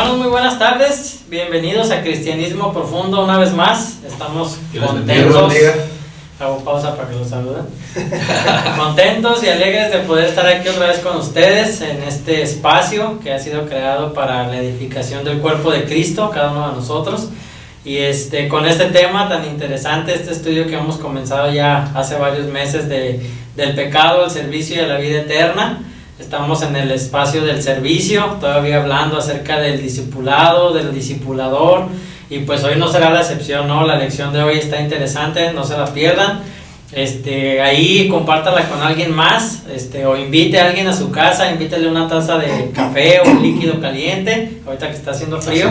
Hermanos, muy buenas tardes. Bienvenidos a Cristianismo Profundo una vez más. Estamos contentos. Hago pausa para que los saluden. Contentos y alegres de poder estar aquí otra vez con ustedes en este espacio que ha sido creado para la edificación del cuerpo de Cristo, cada uno de nosotros. Y con este tema tan interesante, este estudio que hemos comenzado ya hace varios meses del pecado, el servicio y de la vida eterna. Estamos en el espacio del servicio, todavía hablando acerca del discipulado, del discipulador, y pues hoy no será la excepción, ¿no? La lección de hoy está interesante, no se la pierdan. Ahí compártala con alguien más, o invite a alguien a su casa, invítele una taza de café o un líquido caliente, ahorita que está haciendo frío.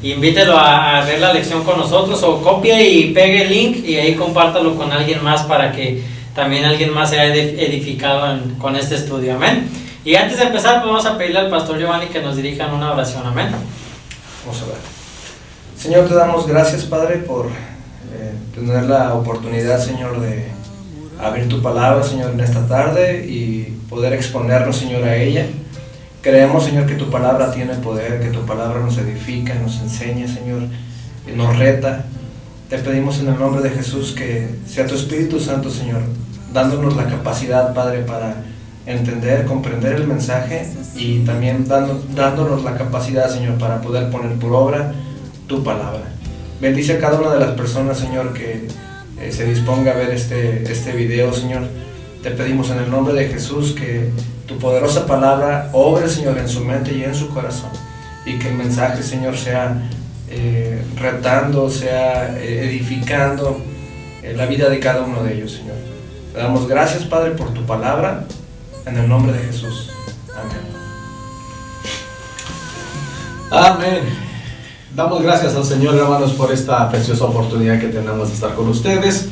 Invítelo a ver la lección con nosotros, o copie y pegue el link y ahí compártalo con alguien más para que también alguien más sea edificado con este estudio, amén. Y antes de empezar, pues vamos a pedirle al pastor Giovanni que nos dirija en una oración, amén. Vamos a ver. Señor, te damos gracias, Padre, por tener la oportunidad, Señor, de abrir tu palabra, Señor, en esta tarde y poder exponernos, Señor, a ella. Creemos, Señor, que tu palabra tiene poder, que tu palabra nos edifica, nos enseña, Señor, y nos reta. Te pedimos en el nombre de Jesús que sea tu Espíritu Santo, Señor, dándonos la capacidad, Padre, para entender, comprender el mensaje y también dándonos la capacidad, Señor, para poder poner por obra tu palabra. Bendice a cada una de las personas, Señor, que se disponga a ver este video, Señor. Te pedimos en el nombre de Jesús que tu poderosa palabra obre, Señor, en su mente y en su corazón, y que el mensaje, Señor, sea retando, sea edificando la vida de cada uno de ellos, Señor. Te damos gracias, Padre, por tu palabra, en el nombre de Jesús. Amén. Amén. Damos gracias al Señor, hermanos, por esta preciosa oportunidad que tenemos de estar con ustedes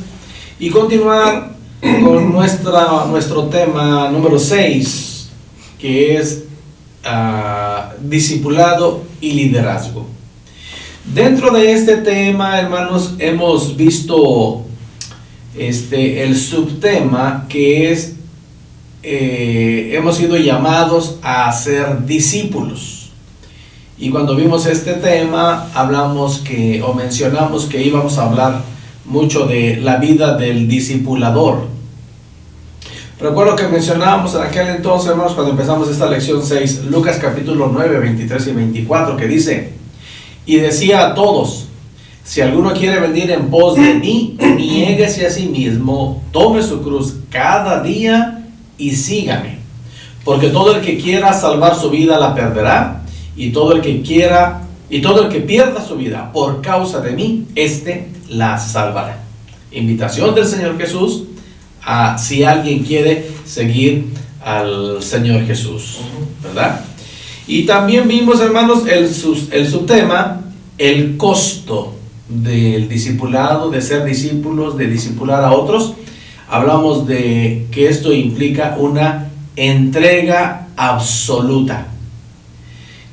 y continuar con nuestro tema número 6, que es discipulado y liderazgo. Dentro de este tema, hermanos, hemos visto el subtema que es hemos sido llamados a ser discípulos. Y cuando vimos este tema, mencionamos que íbamos a hablar mucho de la vida del discipulador. Recuerdo que mencionábamos en aquel entonces, hermanos, cuando empezamos esta lección 6, Lucas capítulo 9, 23 y 24, que dice: y decía a todos, si alguno quiere venir en pos de mí, niéguese a sí mismo, tome su cruz cada día y sígame. Porque todo el que quiera salvar su vida la perderá, y todo el que pierda su vida por causa de mí, la salvará. Invitación del Señor Jesús a si alguien quiere seguir al Señor Jesús, ¿verdad? Y también vimos, hermanos, el subtema, el costo del discipulado, de ser discípulos, de discipular a otros. Hablamos de que esto implica una entrega absoluta.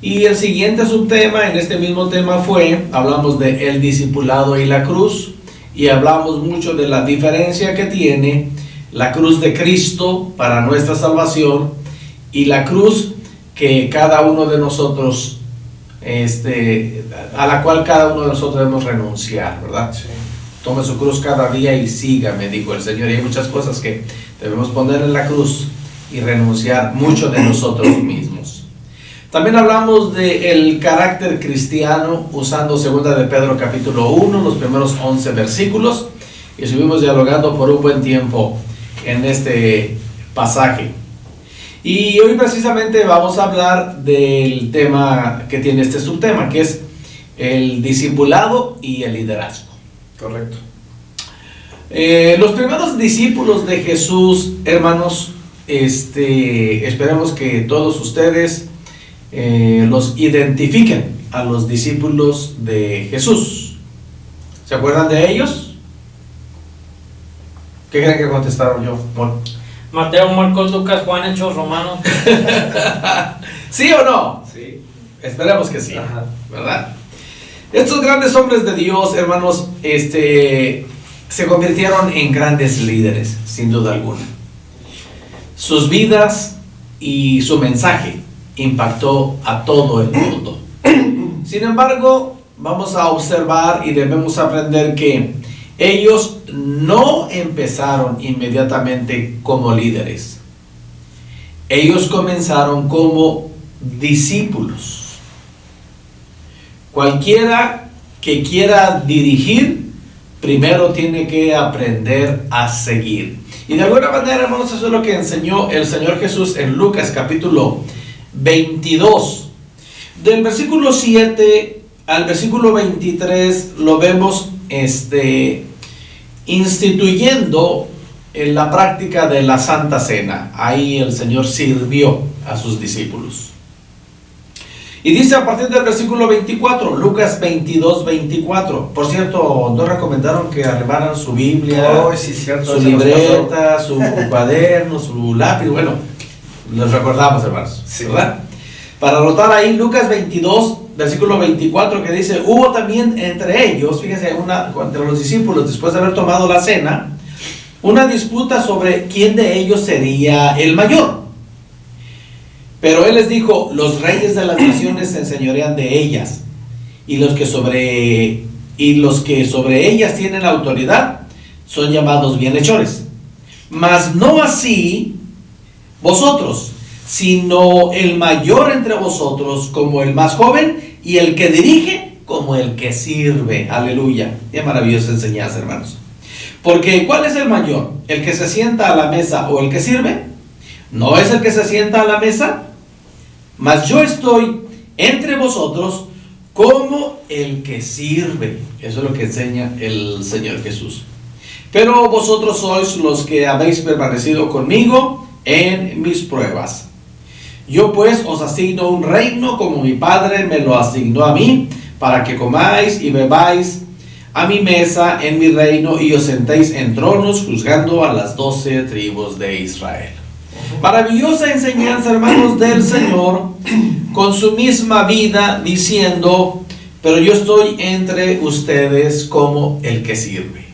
Y el siguiente subtema en este mismo tema hablamos de el discipulado y la cruz, y hablamos mucho de la diferencia que tiene la cruz de Cristo para nuestra salvación y la cruz que cada uno de nosotros, a la cual cada uno de nosotros debemos renunciar, ¿verdad? Sí. Tome su cruz cada día y sígame, dijo el Señor. Y hay muchas cosas que debemos poner en la cruz y renunciar mucho de nosotros mismos. También hablamos del carácter cristiano usando 2 de Pedro capítulo 1, los primeros 11 versículos, y estuvimos dialogando por un buen tiempo en este pasaje. Y hoy precisamente vamos a hablar del tema que tiene este subtema, que es el discipulado y el liderazgo. Correcto. Los primeros discípulos de Jesús, hermanos, esperemos que todos ustedes los identifiquen a los discípulos de Jesús. ¿Se acuerdan de ellos? ¿Qué creen que contestaron yo? Mateo, Marcos, Lucas, Juan, Hechos, Romanos. ¿Sí o no? Sí. Esperemos que sí. Ajá. ¿Verdad? Estos grandes hombres de Dios, hermanos, se convirtieron en grandes líderes, sin duda alguna. Sus vidas y su mensaje impactó a todo el mundo. Sin embargo, vamos a observar y debemos aprender que ellos no empezaron inmediatamente como líderes. Ellos comenzaron como discípulos. Cualquiera que quiera dirigir, primero tiene que aprender a seguir. Y de alguna manera, hermanos, eso es lo que enseñó el Señor Jesús en Lucas capítulo 22. Del versículo 7 al versículo 23 lo vemos instituyendo en la práctica de la Santa Cena. Ahí el Señor sirvió a sus discípulos. Y dice a partir del versículo 24, Lucas 22, 24. Por cierto, nos recomendaron que arribaran su Biblia, sí, cierto, su libreta, su cuaderno, su lápiz. Bueno, los recordamos, hermanos, sí, ¿verdad? Para anotar ahí Lucas 22, versículo 24, que dice: hubo también entre ellos, fíjense, entre los discípulos, después de haber tomado la cena, una disputa sobre quién de ellos sería el mayor. Pero él les dijo: los reyes de las naciones se enseñorean de ellas, y los que sobre ellas tienen autoridad son llamados bienhechores. Mas no así vosotros, sino el mayor entre vosotros como el más joven, y el que dirige como el que sirve. Aleluya. Qué maravillosa enseñanza, hermanos. Porque ¿cuál es el mayor? ¿El que se sienta a la mesa o el que sirve? ¿No es el que se sienta a la mesa? Mas yo estoy entre vosotros como el que sirve. Eso es lo que enseña el Señor Jesús. Pero vosotros sois los que habéis permanecido conmigo en mis pruebas. Yo pues os asigno un reino como mi Padre me lo asignó a mí, para que comáis y bebáis a mi mesa en mi reino y os sentéis en tronos juzgando a las 12 tribus de Israel. Maravillosa enseñanza, hermanos, del Señor, con su misma vida, diciendo: pero yo estoy entre ustedes como el que sirve.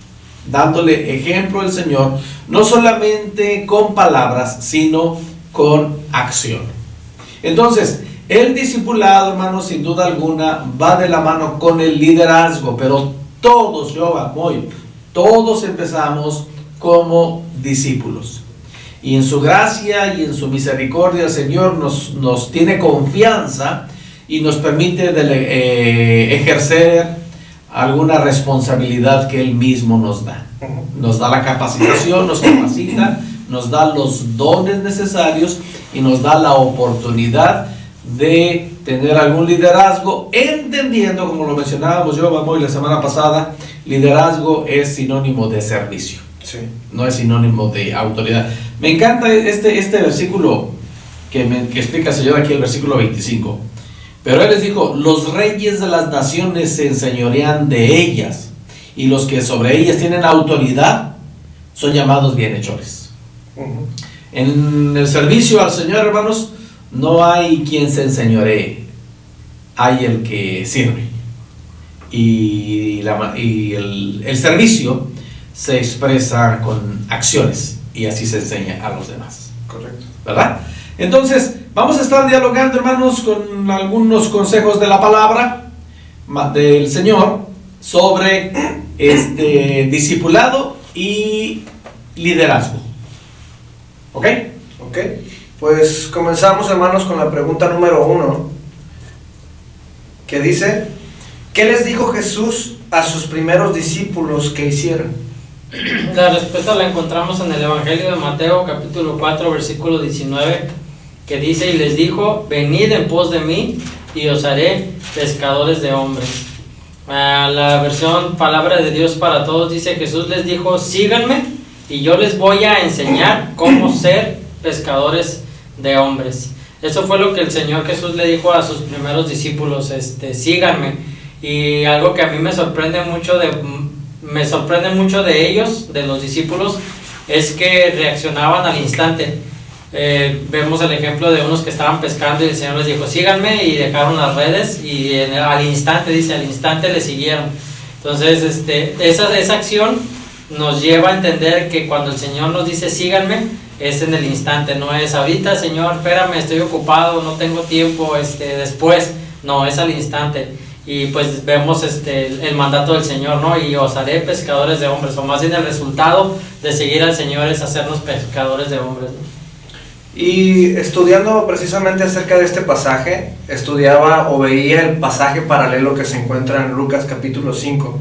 Dándole ejemplo al Señor, no solamente con palabras, sino con acción. Entonces, el discipulado, hermanos, sin duda alguna, va de la mano con el liderazgo, pero todos empezamos como discípulos. Y en su gracia y en su misericordia el Señor nos tiene confianza y nos permite ejercer alguna responsabilidad que Él mismo nos da. Nos da la capacitación, nos capacita, nos da los dones necesarios y nos da la oportunidad de tener algún liderazgo, entendiendo, como lo mencionábamos yo la semana pasada, liderazgo es sinónimo de servicio. Sí. No es sinónimo de autoridad. Me encanta este versículo que explica el Señor aquí, el versículo 25. Pero Él les dijo: los reyes de las naciones se enseñorean de ellas, y los que sobre ellas tienen autoridad son llamados bienhechores. En el servicio al Señor, hermanos, no hay quien se enseñoree, hay el que sirve. Y el servicio se expresa con acciones, y así se enseña a los demás. Correcto. ¿Verdad? Entonces, vamos a estar dialogando, hermanos, con algunos consejos de la palabra del Señor sobre discipulado y liderazgo. ¿Ok? Ok. Pues comenzamos, hermanos, con la pregunta número 1, que dice: ¿qué les dijo Jesús a sus primeros discípulos que hicieran? La respuesta la encontramos en el Evangelio de Mateo, capítulo 4, versículo 19, que dice: y les dijo: venid en pos de mí, y os haré pescadores de hombres. La versión Palabra de Dios para Todos dice: Jesús les dijo: síganme, y yo les voy a enseñar cómo ser pescadores de hombres. Eso fue lo que el Señor Jesús le dijo a sus primeros discípulos: síganme. Y algo que a mí me sorprende mucho de ellos, de los discípulos, es que reaccionaban al instante. Vemos el ejemplo de unos que estaban pescando y el Señor les dijo: síganme, y dejaron las redes, y al instante le siguieron. Entonces esa acción nos lleva a entender que cuando el Señor nos dice síganme, es en el instante, no es ahorita, Señor, espérame, estoy ocupado, no tengo tiempo, después. No, es al instante. y pues vemos el mandato del Señor, ¿no? Y os haré pescadores de hombres, o más bien el resultado de seguir al Señor es hacernos pescadores de hombres, ¿no? Y estudiando precisamente acerca de este pasaje, estudiaba o veía el pasaje paralelo que se encuentra en Lucas capítulo 5,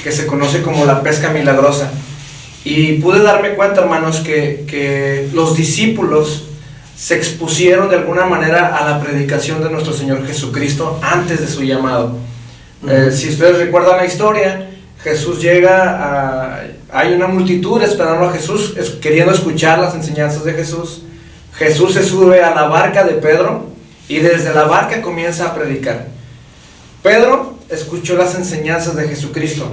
que se conoce como la pesca milagrosa. Y pude darme cuenta, hermanos, que los discípulos se expusieron de alguna manera a la predicación de nuestro Señor Jesucristo antes de su llamado. Si ustedes recuerdan la historia, Jesús llega, hay una multitud esperando a Jesús, queriendo escuchar las enseñanzas de Jesús. Jesús se sube a la barca de Pedro y desde la barca comienza a predicar. Pedro escuchó las enseñanzas de Jesucristo.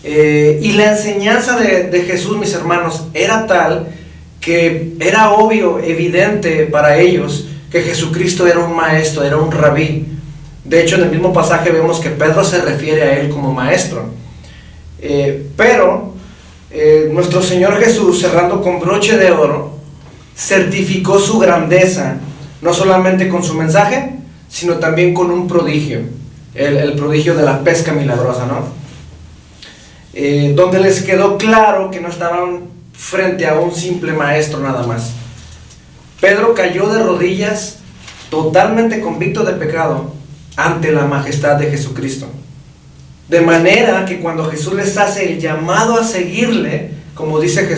Y la enseñanza de Jesús, mis hermanos, era tal que era obvio, evidente para ellos que Jesucristo era un maestro, era un rabí. De hecho, en el mismo pasaje vemos que Pedro se refiere a él como maestro. Pero nuestro Señor Jesús, cerrando con broche de oro, certificó su grandeza, no solamente con su mensaje, sino también con un prodigio, el prodigio de la pesca milagrosa, ¿no? Donde les quedó claro que no estaban frente a un simple maestro nada más. Pedro cayó de rodillas, totalmente convicto de pecado, ante la majestad de Jesucristo. De manera que cuando Jesús les hace el llamado a seguirle, como dice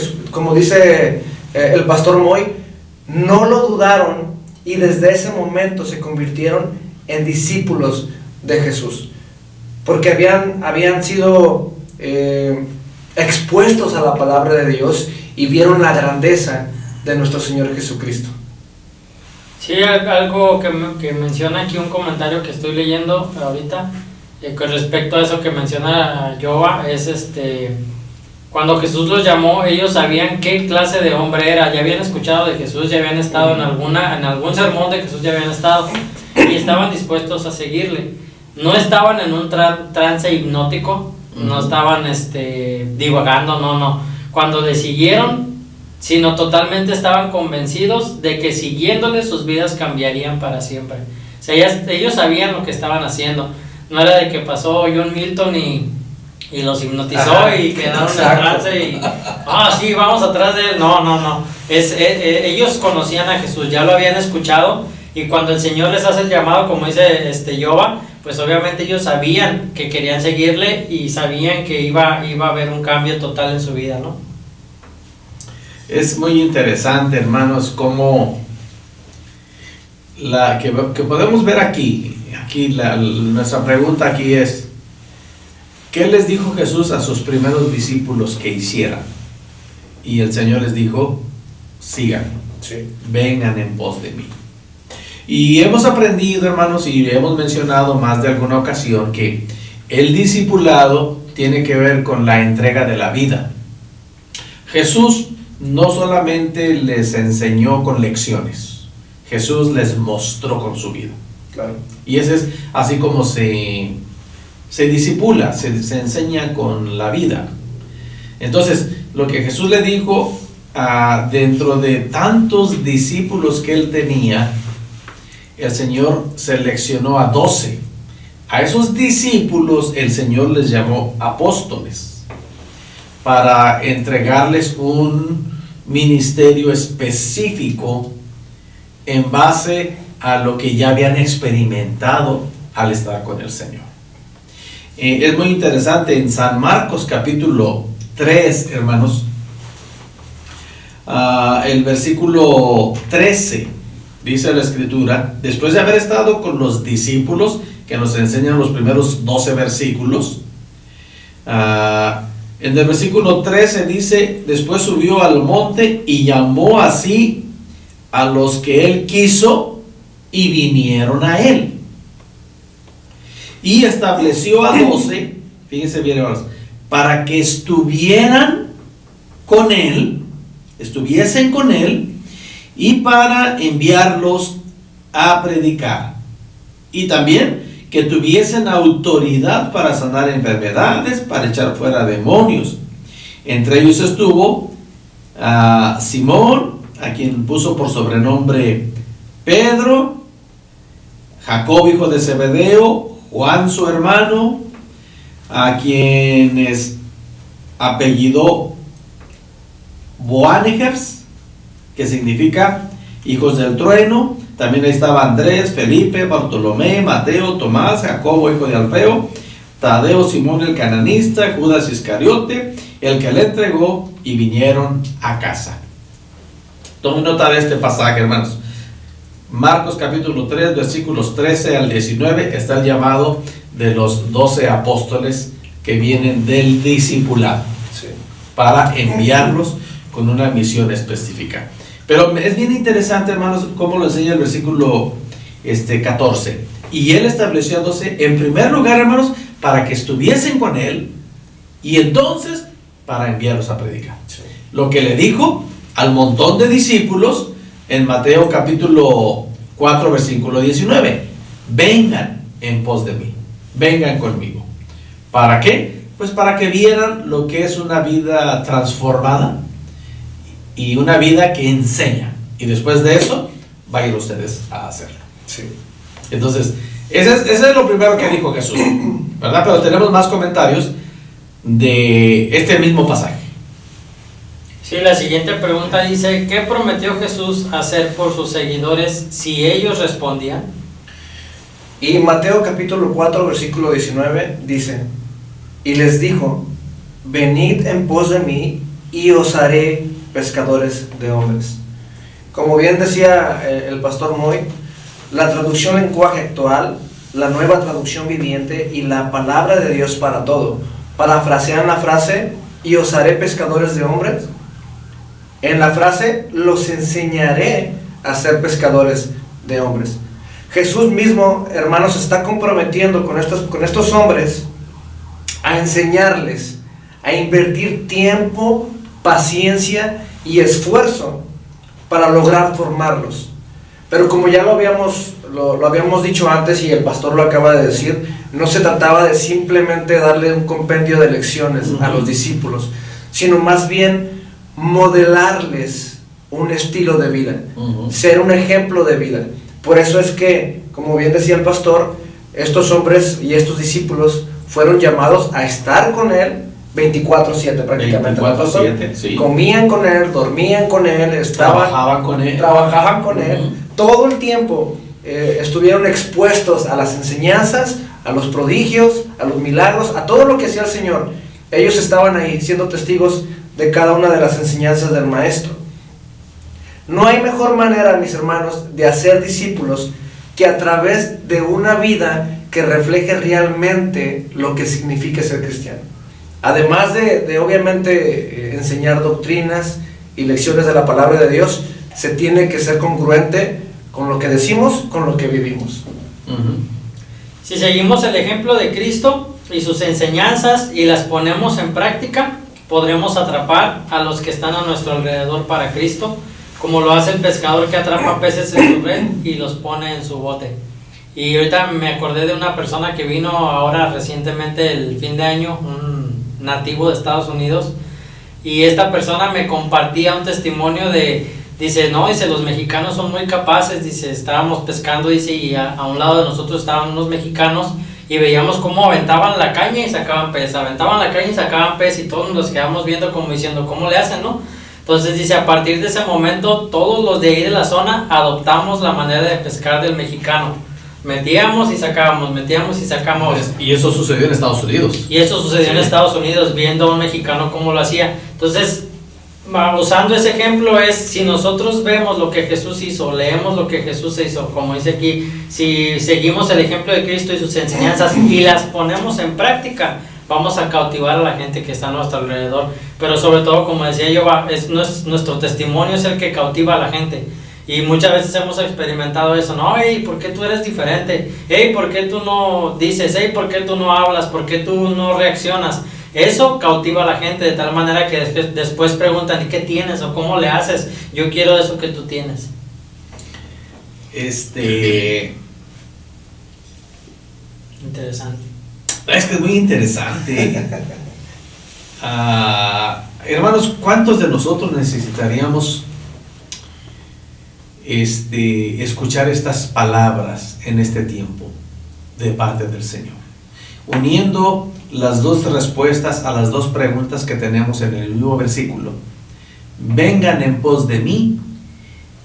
el pastor Moy, no lo dudaron y desde ese momento se convirtieron en discípulos de Jesús, porque habían sido expuestos a la palabra de Dios y vieron la grandeza de nuestro Señor Jesucristo. Sí, algo que menciona aquí, un comentario que estoy leyendo ahorita con respecto a eso que menciona Yoba, es cuando Jesús los llamó, ellos sabían qué clase de hombre era, ya habían escuchado de Jesús, ya habían estado en algún sermón de Jesús, ya habían estado y estaban dispuestos a seguirle. No estaban en un trance hipnótico, no estaban divagando, no. Cuando le siguieron, sino totalmente estaban convencidos de que siguiéndole sus vidas cambiarían para siempre. O sea, ellos sabían lo que estaban haciendo. No era de que pasó John Milton y los hipnotizó y quedaron en trance y sí, vamos atrás de él. No. Ellos conocían a Jesús, ya lo habían escuchado, y cuando el Señor les hace el llamado, como dice Yoba, pues obviamente ellos sabían que querían seguirle y sabían que iba a haber un cambio total en su vida, ¿no? Es muy interesante, hermanos, cómo que podemos ver aquí nuestra pregunta aquí es: ¿qué les dijo Jesús a sus primeros discípulos que hicieran? Y el Señor les dijo: sigan, vengan en pos de mí. Y hemos aprendido, hermanos, y hemos mencionado más de alguna ocasión que el discipulado tiene que ver con la entrega de la vida. Jesús no solamente les enseñó con lecciones, Jesús les mostró con su vida. Claro. Y ese es así como se discipula, se enseña con la vida. Entonces, lo que Jesús le dijo, dentro de tantos discípulos que él tenía, el Señor seleccionó a 12. A esos discípulos el Señor les llamó apóstoles, para entregarles un ministerio específico en base a lo que ya habían experimentado al estar con el Señor. Es muy interesante, en San Marcos capítulo 3, hermanos, el versículo 13, dice la Escritura, después de haber estado con los discípulos, que nos enseñan los primeros 12 versículos, en el versículo 13 dice: después subió al monte y llamó así a los que él quiso y vinieron a él. Y estableció a 12, fíjense bien, hermanos, para que estuviesen con él y para enviarlos a predicar. Y también que tuviesen autoridad para sanar enfermedades, para echar fuera demonios. Entre ellos estuvo Simón, a quien puso por sobrenombre Pedro, Jacob hijo de Zebedeo, Juan su hermano, a quienes apellidó Boanerges, que significa hijos del trueno. También ahí estaba Andrés, Felipe, Bartolomé, Mateo, Tomás, Jacobo, hijo de Alfeo, Tadeo, Simón el cananista, Judas Iscariote, el que le entregó, y vinieron a casa. Tomen nota de este pasaje, hermanos. Marcos capítulo 3, versículos 13 al 19, está el llamado de los 12 apóstoles que vienen del discipulado, sí, para enviarlos con una misión específica. Pero es bien interesante, hermanos, cómo lo enseña el versículo 14. Y él estableció a 12 en primer lugar, hermanos, para que estuviesen con él, y entonces para enviarlos a predicar. Sí. Lo que le dijo al montón de discípulos en Mateo capítulo 4, versículo 19. Vengan en pos de mí, vengan conmigo. ¿Para qué? Pues para que vieran lo que es una vida transformada y una vida que enseña. Y después de eso, vayan ustedes a hacerlo. Sí. Entonces, ese es lo primero que dijo Jesús, ¿verdad? Pero tenemos más comentarios de este mismo pasaje. Sí, la siguiente pregunta dice: ¿qué prometió Jesús hacer por sus seguidores si ellos respondían? Y Mateo capítulo 4, versículo 19 dice: y les dijo, venid en pos de mí y os haré pescadores de hombres. Como bien decía el pastor Moy, la traducción lenguaje actual, la nueva traducción viviente y la palabra de Dios para todo, parafrasean la frase, y os haré pescadores de hombres. En la frase, los enseñaré a ser pescadores de hombres. Jesús mismo, hermanos, se está comprometiendo con estos hombres a enseñarles, a invertir tiempo, paciencia y esfuerzo para lograr formarlos. Pero como ya lo habíamos dicho antes, y el pastor lo acaba de decir, no se trataba de simplemente darle un compendio de lecciones a los discípulos, sino más bien modelarles un estilo de vida, ser un ejemplo de vida. Por eso es que, como bien decía el pastor, estos hombres y estos discípulos fueron llamados a estar con él 24/7 prácticamente. 24/7, sí. Comían con él, dormían con él, trabajaban con él. Todo el tiempo estuvieron expuestos a las enseñanzas, a los prodigios, a los milagros, a todo lo que hacía el Señor. Ellos estaban ahí siendo testigos de cada una de las enseñanzas del Maestro. No hay mejor manera, mis hermanos, de hacer discípulos que a través de una vida que refleje realmente lo que significa ser cristiano. Además de obviamente enseñar doctrinas y lecciones de la palabra de Dios, se tiene que ser congruente con lo que decimos, con lo que vivimos. Si seguimos el ejemplo de Cristo y sus enseñanzas y las ponemos en práctica, podremos atrapar a los que están a nuestro alrededor para Cristo, como lo hace el pescador que atrapa peces en su red y los pone en su bote. Y ahorita me acordé de una persona que vino ahora recientemente el fin de año, un nativo de Estados Unidos, y esta persona me compartía un testimonio dice, los mexicanos son muy capaces, dice, estábamos pescando, dice, y a un lado de nosotros estaban unos mexicanos, y veíamos cómo aventaban la caña y sacaban pez, y todos nos quedamos viendo como diciendo, ¿cómo le hacen, no? Entonces dice, a partir de ese momento, todos los de ahí de la zona adoptamos la manera de pescar del mexicano. Metíamos y sacábamos. Y eso sucedió en Estados Unidos. En Estados Unidos, viendo a un mexicano cómo lo hacía. Entonces, usando ese ejemplo es, si nosotros vemos lo que Jesús hizo, leemos lo que Jesús hizo, como dice aquí, si seguimos el ejemplo de Cristo y sus enseñanzas y las ponemos en práctica, vamos a cautivar a la gente que está a nuestro alrededor. Pero sobre todo, como decía yo, nuestro testimonio es el que cautiva a la gente. Y muchas veces hemos experimentado eso, ¿no? Hey, ¿por qué tú eres diferente? Hey, ¿por qué tú no dices? Hey, ¿por qué tú no hablas? ¿Por qué tú no reaccionas? Eso cautiva a la gente de tal manera que después preguntan, ¿y qué tienes? ¿O cómo le haces? Yo quiero eso que tú tienes. Interesante. Es que es muy interesante. Hermanos, ¿cuántos de nosotros necesitaríamos escuchar estas palabras en este tiempo? de parte del Señor. Uniendo las dos respuestas a las dos preguntas que tenemos en el mismo versículo. Vengan en pos de mí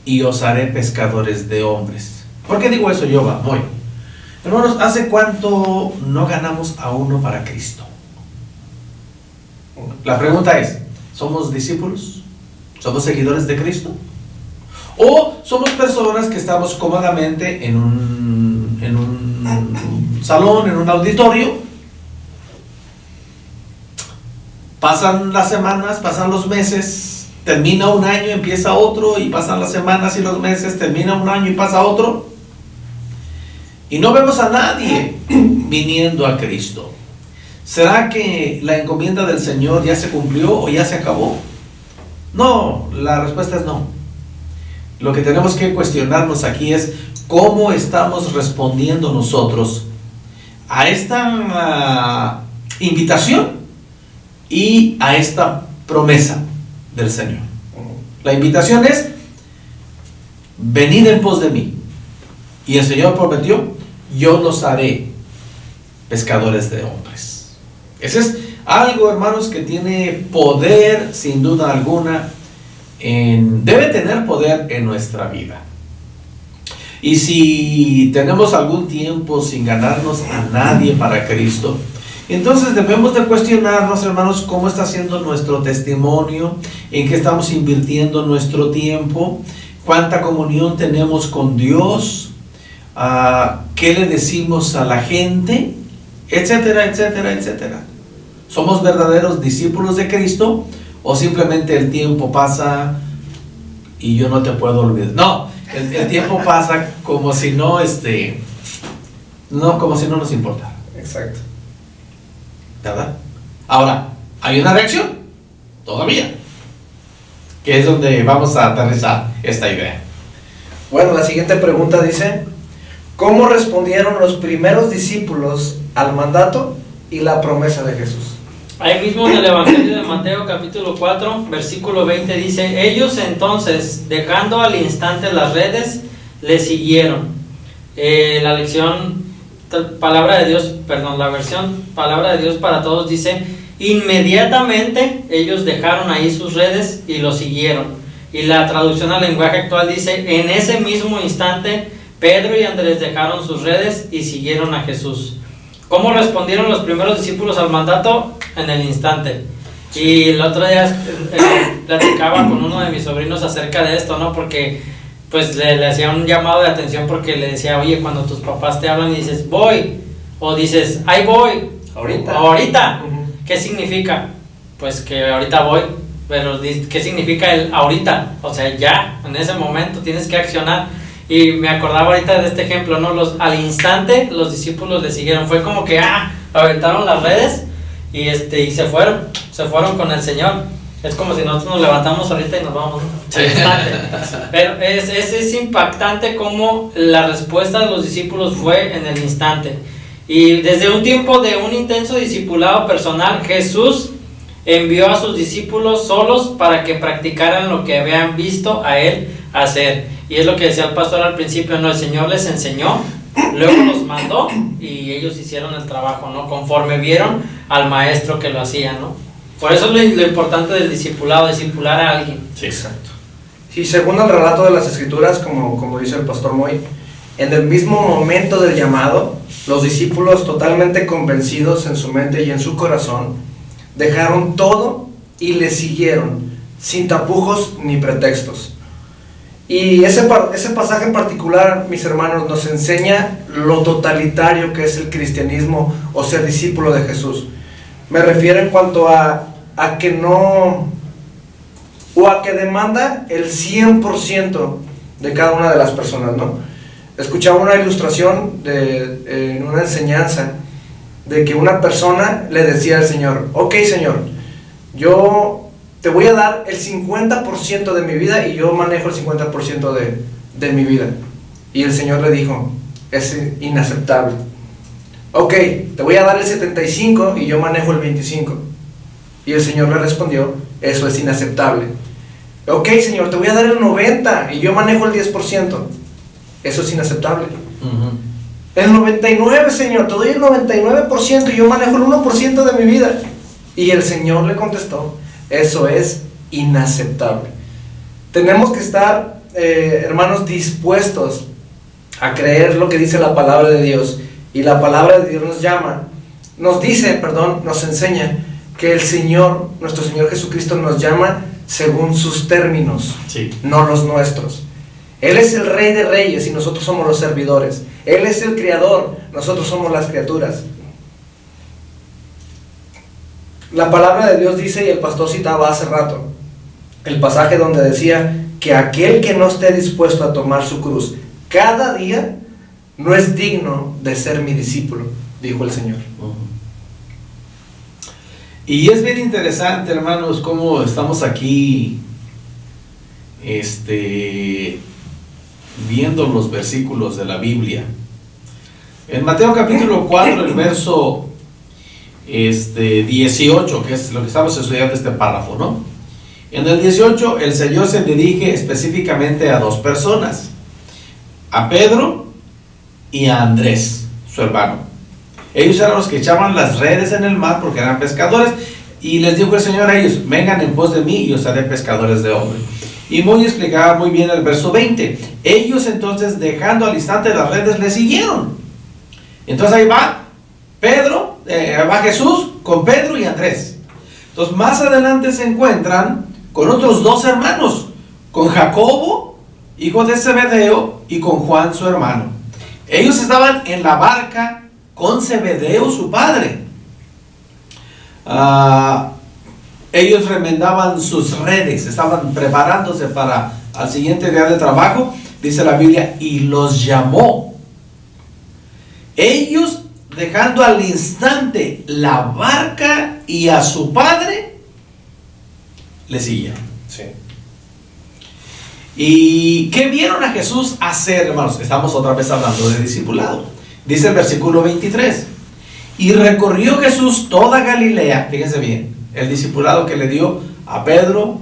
y os haré pescadores de hombres. ¿Por qué digo eso yo, Moy? Hermanos, ¿hace cuánto no ganamos a uno para Cristo? La pregunta es, ¿somos discípulos? ¿Somos seguidores de Cristo? ¿O somos personas que estamos cómodamente en un salón, en un auditorio? Pasan las semanas, pasan los meses, termina un año, empieza otro, y pasan las semanas y los meses, termina un año y pasa otro, y no vemos a nadie viniendo a Cristo. ¿Será que la encomienda del Señor ya se cumplió o ya se acabó? No, la respuesta es no. Lo que tenemos que cuestionarnos aquí es cómo estamos respondiendo nosotros a esta invitación y a esta promesa del Señor. La invitación es: venid en pos de mí. Y el Señor prometió: yo los haré pescadores de hombres. Ese es algo, hermanos, que tiene poder, sin duda alguna, debe tener poder en nuestra vida. Y si tenemos algún tiempo sin ganarnos a nadie para Cristo, entonces debemos de cuestionarnos, hermanos, cómo está siendo nuestro testimonio, en qué estamos invirtiendo nuestro tiempo, cuánta comunión tenemos con Dios, qué le decimos a la gente, etcétera, etcétera, etcétera. ¿Somos verdaderos discípulos de Cristo o simplemente el tiempo pasa y yo no te puedo olvidar? No, el tiempo pasa como si no, como si no nos importara. Exacto. ¿Verdad? Ahora, hay una reacción, todavía, que es donde vamos a aterrizar esta idea. Bueno, la siguiente pregunta dice: ¿cómo respondieron los primeros discípulos al mandato y la promesa de Jesús? Ahí mismo en el Evangelio de Mateo capítulo 4, versículo 20 dice: ellos entonces, dejando al instante las redes, le siguieron. La versión Palabra de Dios para Todos dice: inmediatamente ellos dejaron ahí sus redes y lo siguieron. Y la traducción al lenguaje actual dice: en ese mismo instante Pedro y Andrés dejaron sus redes y siguieron a Jesús. ¿Cómo respondieron los primeros discípulos al mandato? En el instante. Y el otro día platicaba con uno de mis sobrinos acerca de esto, ¿no? Porque pues le hacía un llamado de atención, porque le decía: oye, cuando tus papás te hablan y dices voy, o dices ahí voy, ahorita, ¿qué significa? Pues que ahorita voy, pero ¿qué significa el ahorita? O sea, ya, en ese momento tienes que accionar. Y me acordaba ahorita de este ejemplo, ¿no? Al instante los discípulos le siguieron. Fue como que aventaron las redes y se fueron con el Señor. Es como si nosotros nos levantamos ahorita y nos vamos, ¿no? Al instante. Pero es impactante cómo la respuesta de los discípulos fue en el instante. Y desde un tiempo de un intenso discipulado personal, Jesús envió a sus discípulos solos para que practicaran lo que habían visto a Él hacer. Y es lo que decía el pastor al principio, ¿no? El Señor les enseñó, luego los mandó y ellos hicieron el trabajo, ¿no? Conforme vieron al maestro que lo hacía, ¿no? Por eso es lo importante del discipular a alguien. Sí, exacto. Y según el relato de las Escrituras, como dice el pastor Moy, en el mismo momento del llamado, los discípulos, totalmente convencidos en su mente y en su corazón, dejaron todo y le siguieron, sin tapujos ni pretextos. Y ese pasaje en particular, mis hermanos, nos enseña lo totalitario que es el cristianismo o ser discípulo de Jesús. Me refiero en cuanto a que no, o a que demanda el 100% de cada una de las personas, ¿no? Escuchaba una ilustración en una enseñanza de que una persona le decía al Señor: ok, Señor, yo te voy a dar el 50% de mi vida y yo manejo el 50% de mi vida. Y el Señor le dijo: es inaceptable. Ok, te voy a dar el 75% y yo manejo el 25%. Y el Señor le respondió: eso es inaceptable. Ok, Señor, te voy a dar el 90% y yo manejo el 10%. Eso es inaceptable. El 99, Señor, te doy el 99% y yo manejo el 1% de mi vida. Y el Señor le contestó, eso es inaceptable. Tenemos que estar, hermanos, dispuestos a creer lo que dice la palabra de Dios. Y la palabra de Dios nos enseña que el Señor, nuestro Señor Jesucristo, nos llama según sus términos, sí, no los nuestros. Él es el Rey de Reyes y nosotros somos los servidores. Él es el Creador, nosotros somos las criaturas. La palabra de Dios dice, y el pastor citaba hace rato, el pasaje donde decía que aquel que no esté dispuesto a tomar su cruz cada día, no es digno de ser mi discípulo, dijo el Señor. Y es bien interesante, hermanos, cómo estamos aquí viendo los versículos de la Biblia. En Mateo capítulo 4, el verso 18, que es lo que estamos estudiando este párrafo, ¿no? En el 18, el Señor se dirige específicamente a dos personas, a Pedro y a Andrés, su hermano. Ellos eran los que echaban las redes en el mar porque eran pescadores, y les dijo el Señor a ellos, vengan en pos de mí y os haré pescadores de hombres. Y muy explicaba muy bien el verso 20. Ellos entonces, dejando al instante las redes, le siguieron. Entonces ahí va Pedro, va Jesús con Pedro y Andrés. Entonces más adelante se encuentran con otros dos hermanos, con Jacobo, hijo de Zebedeo, y con Juan, su hermano. Ellos estaban en la barca con Zebedeo, su padre. Ellos remendaban sus redes, estaban preparándose para al siguiente día de trabajo, dice la Biblia, y los llamó. Ellos, dejando al instante la barca y a su padre, le siguieron. Sí. ¿Y qué vieron a Jesús hacer, hermanos? Estamos otra vez hablando de discipulado. Dice el versículo 23. Y recorrió Jesús toda Galilea. Fíjense bien, el discipulado que le dio a Pedro,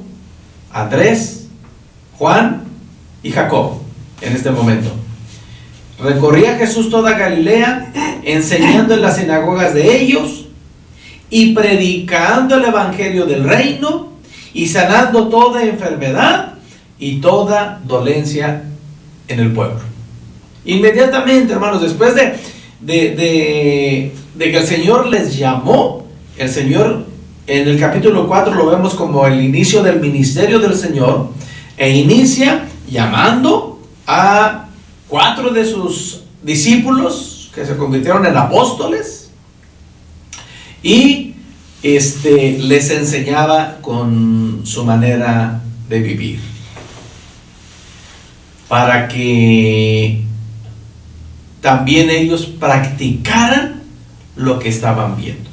Andrés, Juan y Jacob en este momento. Recorría Jesús toda Galilea, enseñando en las sinagogas de ellos y predicando el evangelio del reino y sanando toda enfermedad y toda dolencia en el pueblo. Inmediatamente, hermanos, después de que el Señor les llamó, el Señor en el capítulo 4 lo vemos como el inicio del ministerio del Señor, e inicia llamando a 4 de sus discípulos que se convirtieron en apóstoles, y les enseñaba con su manera de vivir, para que también ellos practicaran lo que estaban viendo.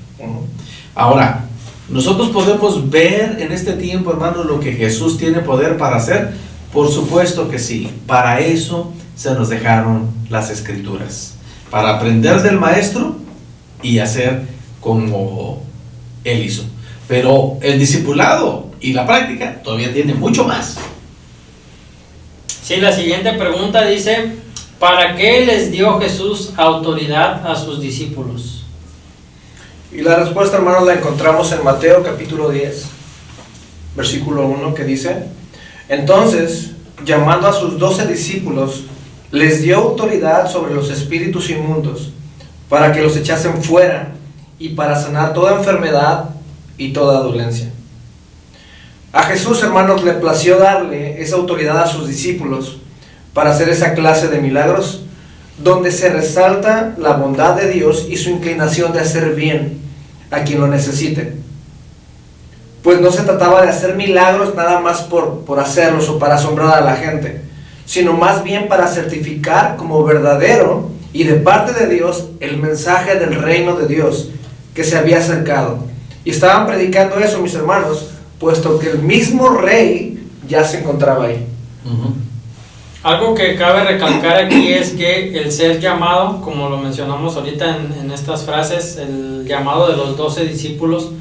Ahora, nosotros podemos ver en este tiempo, hermanos, lo que Jesús tiene poder para hacer. Por supuesto que sí. Para eso se nos dejaron las Escrituras, para aprender del Maestro y hacer como Él hizo. Pero el discipulado y la práctica todavía tiene mucho más. Sí, la siguiente pregunta dice, ¿para qué les dio Jesús autoridad a sus discípulos? Y la respuesta, hermanos, la encontramos en Mateo capítulo 10, versículo 1, que dice: entonces, llamando a sus 12 discípulos, les dio autoridad sobre los espíritus inmundos, para que los echasen fuera, y para sanar toda enfermedad y toda dolencia. A Jesús, hermanos, le plació darle esa autoridad a sus discípulos para hacer esa clase de milagros, donde se resalta la bondad de Dios y su inclinación de hacer bien a quien lo necesite. Pues no se trataba de hacer milagros nada más por hacerlos o para asombrar a la gente, sino más bien para certificar como verdadero y de parte de Dios el mensaje del reino de Dios que se había acercado. Y estaban predicando eso, mis hermanos, puesto que el mismo rey ya se encontraba ahí. Algo que cabe recalcar aquí es que el ser llamado, como lo mencionamos ahorita en estas frases, el llamado de los 12 discípulos,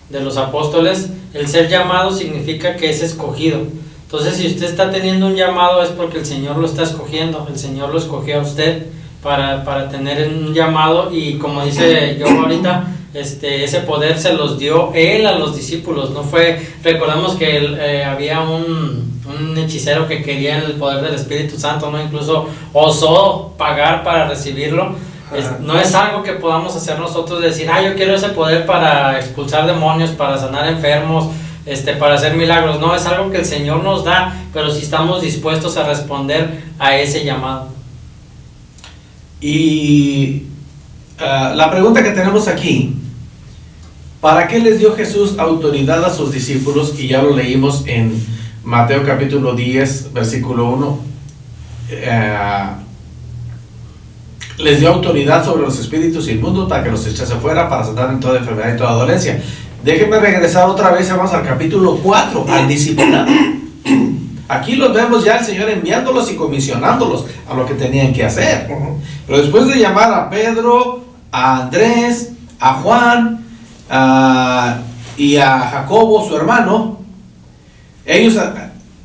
de los apóstoles, el ser llamado significa que es escogido. Entonces, si usted está teniendo un llamado es porque el Señor lo está escogiendo, el Señor lo escogió a usted para tener un llamado, y como dice yo ahorita, ese poder se los dio él a los discípulos. No fue, recordamos que había un hechicero que quería el poder del Espíritu Santo, ¿no? Incluso osó pagar para recibirlo. No es algo que podamos hacer nosotros, decir, yo quiero ese poder para expulsar demonios, para sanar enfermos, para hacer milagros. No, es algo que el Señor nos da, pero si estamos dispuestos a responder a ese llamado. Y la pregunta que tenemos aquí: ¿para qué les dio Jesús autoridad a sus discípulos? Y ya lo leímos en Mateo capítulo 10, versículo 1. Les dio autoridad sobre los espíritus inmundos para que los echase fuera, para sanar en toda enfermedad y toda dolencia. Déjenme regresar otra vez, vamos al capítulo 4, al discipulado. Aquí los vemos ya el Señor enviándolos y comisionándolos a lo que tenían que hacer. Pero después de llamar a Pedro, a Andrés, a Juan y a Jacobo, su hermano, ellos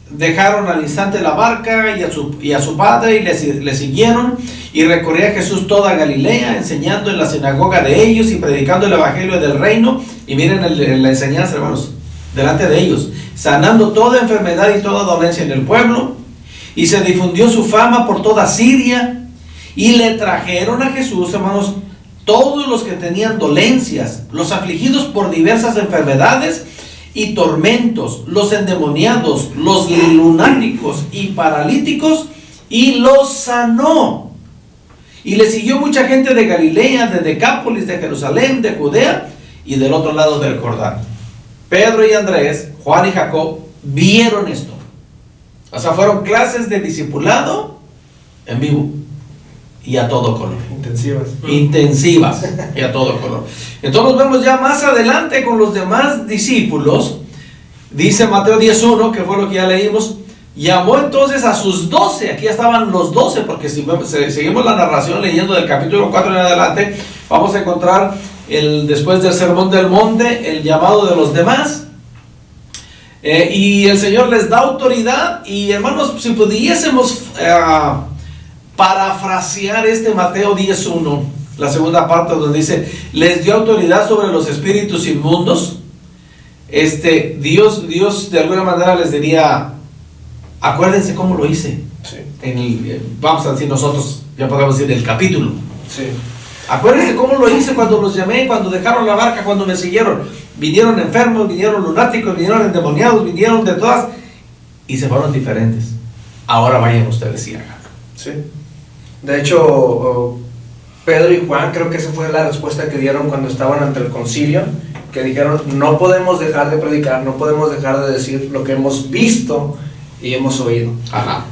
dejaron al instante la barca y a su padre, y le siguieron, y recorría Jesús toda Galilea, enseñando en la sinagoga de ellos y predicando el evangelio del reino. Y miren la enseñanza, hermanos, delante de ellos, sanando toda enfermedad y toda dolencia en el pueblo. Y se difundió su fama por toda Siria, y le trajeron a Jesús, hermanos, todos los que tenían dolencias, los afligidos por diversas enfermedades y tormentos, los endemoniados, los lunáticos y paralíticos, y los sanó. Y le siguió mucha gente de Galilea, de Decápolis, de Jerusalén, de Judea y del otro lado del Jordán. Pedro y Andrés, Juan y Jacob vieron esto. O sea, fueron clases de discipulado en vivo y a todo color. Intensivas y a todo color. Entonces nos vemos ya más adelante con los demás discípulos. Dice Mateo 10:1, que fue lo que ya leímos. Llamó entonces a sus 12, aquí ya estaban los 12, porque si seguimos la narración leyendo del capítulo 4 en adelante, vamos a encontrar después del sermón del monte, el llamado de los demás. Y el Señor les da autoridad. Y hermanos, si pudiésemos parafrasear Mateo 10:1, la segunda parte donde dice, les dio autoridad sobre los espíritus inmundos. Dios de alguna manera les diría, acuérdense cómo lo hice. Sí. Vamos a decir nosotros, ya podemos decir el capítulo. Sí. Acuérdense cómo lo hice cuando los llamé, cuando dejaron la barca, cuando me siguieron. Vinieron enfermos, vinieron lunáticos, vinieron endemoniados, vinieron de todas, y se fueron diferentes. Ahora vayan ustedes y hagan. Sí. De hecho, Pedro y Juan, creo que esa fue la respuesta que dieron cuando estaban ante el concilio, que dijeron, no podemos dejar de predicar, no podemos dejar de decir lo que hemos visto y hemos oído. Ajá.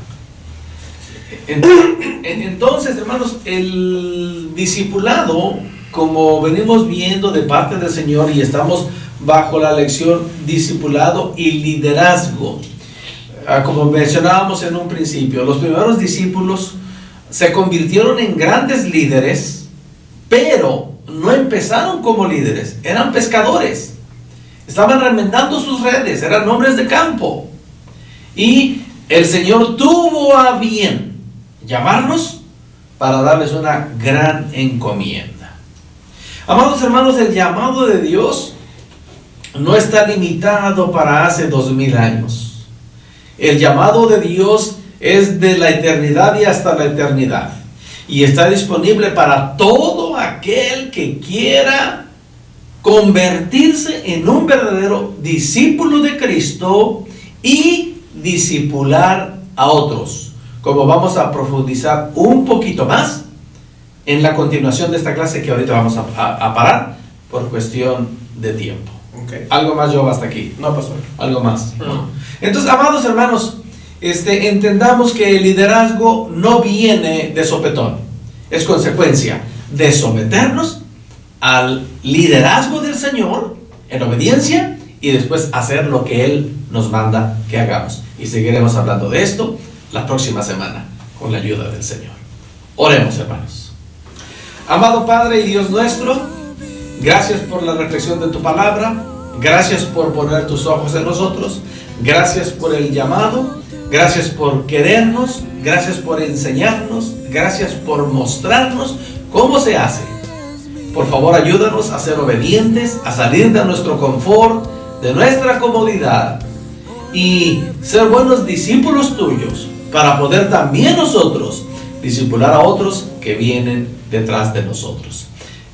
Entonces, hermanos, el discipulado, como venimos viendo de parte del Señor, y estamos bajo la lección discipulado y liderazgo, como mencionábamos en un principio, los primeros discípulos se convirtieron en grandes líderes, pero no empezaron como líderes, eran pescadores, estaban remendando sus redes, eran hombres de campo, y el Señor tuvo a bien llamarlos para darles una gran encomienda. Amados hermanos, el llamado de Dios no está limitado para hace 2000 años. El llamado de Dios es de la eternidad y hasta la eternidad, y está disponible para todo aquel que quiera convertirse en un verdadero discípulo de Cristo y discipular a otros, como vamos a profundizar un poquito más en la continuación de esta clase, que ahorita vamos a parar por cuestión de tiempo. Okay. ¿Algo más, Job, hasta aquí? No, pastor. ¿Algo más? No. Entonces, amados hermanos, entendamos que el liderazgo no viene de sopetón, es consecuencia de someternos al liderazgo del Señor en obediencia y después hacer lo que Él nos manda que hagamos. Y seguiremos hablando de esto la próxima semana con la ayuda del Señor. Oremos, hermanos. Amado Padre y Dios nuestro, gracias por la reflexión de tu palabra, gracias por poner tus ojos en nosotros, gracias por el llamado, gracias por querernos, gracias por enseñarnos, Gracias por mostrarnos cómo se hace. Por favor, ayúdanos a ser obedientes, a salir de nuestro confort, de nuestra comodidad y ser buenos discípulos tuyos para poder también nosotros discipular a otros que vienen detrás de nosotros.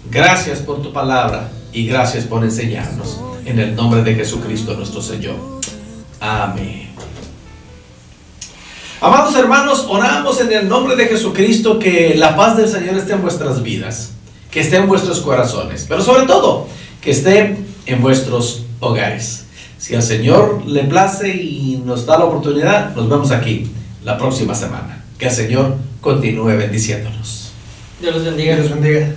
Gracias por tu palabra y gracias por enseñarnos. En el nombre de Jesucristo nuestro Señor. Amén. Amados hermanos, oramos en el nombre de Jesucristo que la paz del Señor esté en vuestras vidas, que esté en vuestros corazones, pero sobre todo, que esté en vuestros hogares. Si al Señor le place y nos da la oportunidad, nos vemos aquí la próxima semana. Que el Señor continúe bendiciéndonos. Dios los bendiga. Dios los bendiga.